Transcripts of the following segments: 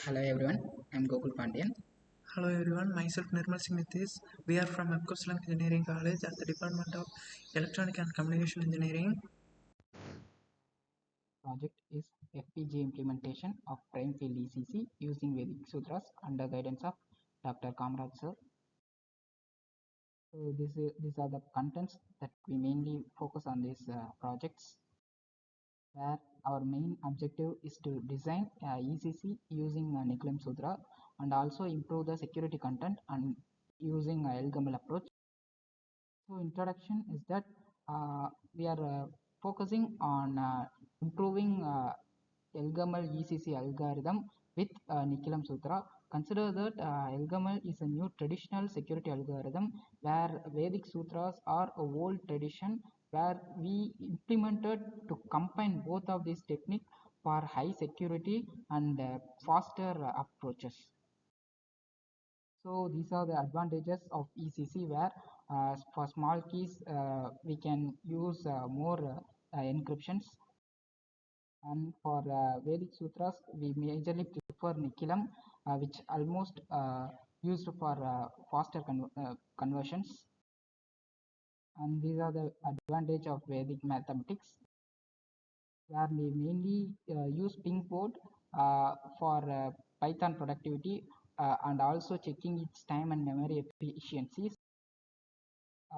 Hello everyone, I'm Gokul Pandian. Hello everyone, myself Nirmal Singh Nitish. We are from Epcoslam Engineering College at the Department of Electronic and Communication Engineering. Project is Fpga implementation of prime field ECC using Vedic Sutras under guidance of Dr. Kamraj sir. So these are the contents that we mainly focus on these projects, where our main objective is to design ECC using Nicolam Sutra and also improve the security content and using LGML approach. So introduction is that we are focusing on improving LGML ECC algorithm with Nicolam Sutra. Consider that LGML is a new traditional security algorithm where Vedic Sutras are a old tradition where we implemented to combine both of these techniques for high security and faster approaches. So these are the advantages of ECC, where for small keys we can use more encryptions, and for Vedic Sutras we majorly prefer Nikilam, which almost used for faster conversions. And these are the advantage of Vedic mathematics, where we mainly use ping code for Python productivity and also checking its time and memory efficiencies.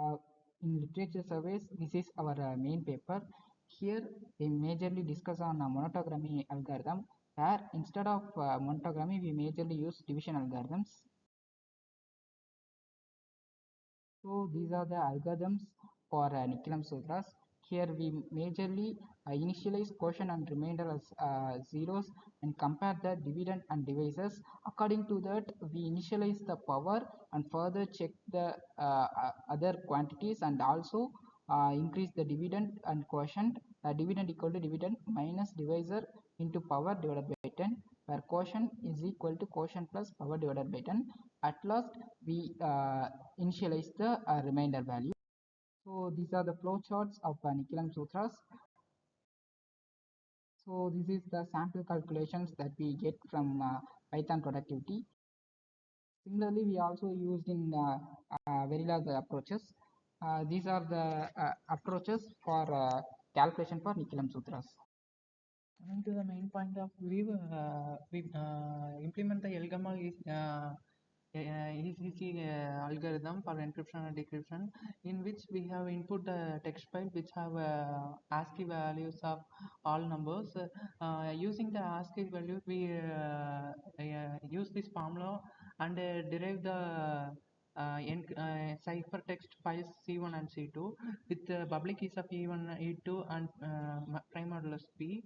Uh, in literature surveys, this is our main paper. Here we majorly discuss on monotogamy algorithm, where instead of monotogamy we majorly use division algorithms. So these are the algorithms for Nikilam Sutras. Here we majorly initialize quotient and remainder as zeros and compare the dividend and divisors. According to that, we initialize the power and further check the other quantities, and also increase the dividend and quotient. Dividend equal to dividend minus divisor into power divided by 10, where quotient is equal to quotient plus power divided by 10. At last, we initialize the remainder value. So these are the flow charts of Nikilam Sutras. So this is the sample calculations that we get from Python productivity. Similarly, we also used in Verilog approaches. These are the approaches for calculation for Nikilam Sutras. Coming to the main point of view, we implement the LGML ECC algorithm for encryption and decryption, in which we have input the text file which have ASCII values of all numbers. Using the ASCII value, we use this formula and derive the ciphertext files C1 and C2 with the public keys of E1, E2 and prime modulus P.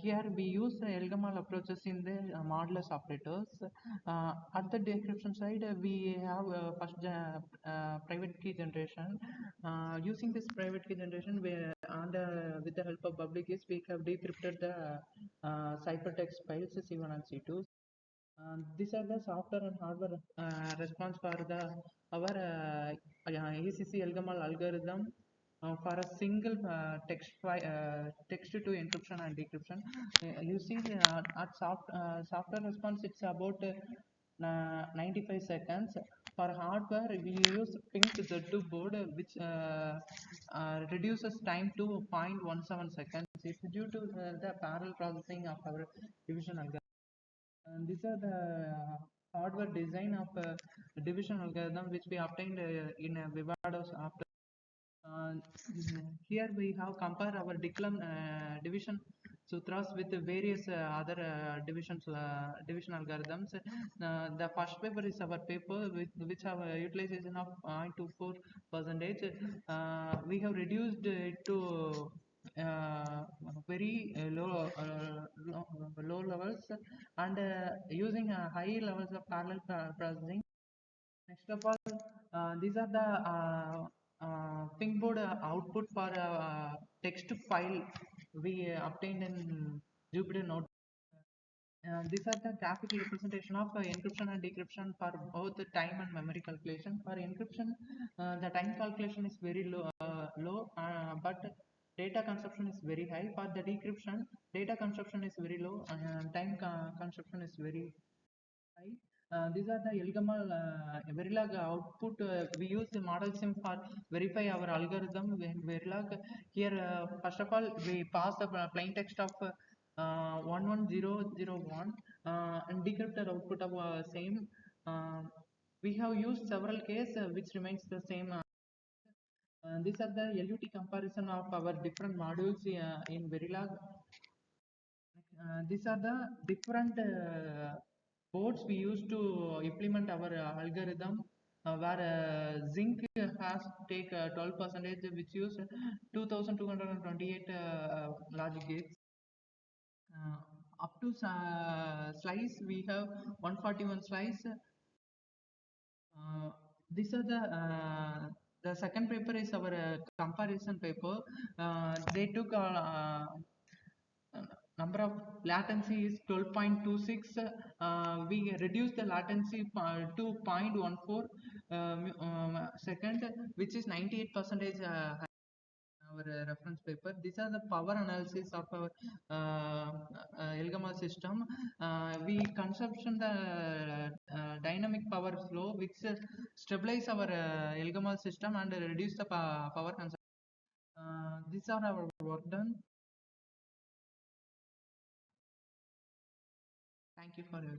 Here we use the LGML approaches in the modulus operators. At the decryption side, we have first private key generation. Using this private key generation, we and with the help of public keys, we have decrypted the ciphertext files C1 and C2. These are the software and hardware response for the our ECC LGML algorithm for a single text to encryption and decryption. Using at software response, it's about 95 seconds. For hardware, we use ping Z2 board, which reduces time to 0.17 seconds. It's due to the parallel processing of our division algorithm. And these are the hardware design of division algorithm which we obtained in Vivados after. Uh, Here we have compared our division sutras with the various other division algorithms. The first paper is our paper which have a utilization of 0.24 percentage. We have reduced it to very low levels, and using high levels of parallel processing. Next of all, these are the Pingboard output for text file we obtained in Jupyter Notebook. These are the graphical representation of encryption and decryption for both the time and memory calculation. For encryption, the time calculation is very low, but data consumption is very high. For the decryption, data consumption is very low and time consumption is very high. These are the Elgamal Verilog output. We use the model sim for verify our algorithm. In Verilog, here first of all we pass the plain text of 11001 and decrypt the output of same. We have used several cases which remains the same. These are the LUT comparison of our different modules in Verilog. These are the different boards we use to implement our algorithm. Where zinc has take 12 percentage, which use 2228 logic gates. Up to slice we have 141 slice. These are the second paper is our comparison paper. They took number of latency is 12.26. We reduce the latency to 0.14 second, which is 98 percentage our reference paper. These are the power analysis of our Elgamal system. We consumption the dynamic power flow, which stabilize our Elgamal system and reduce the power consumption. These are our work done. Thank you for your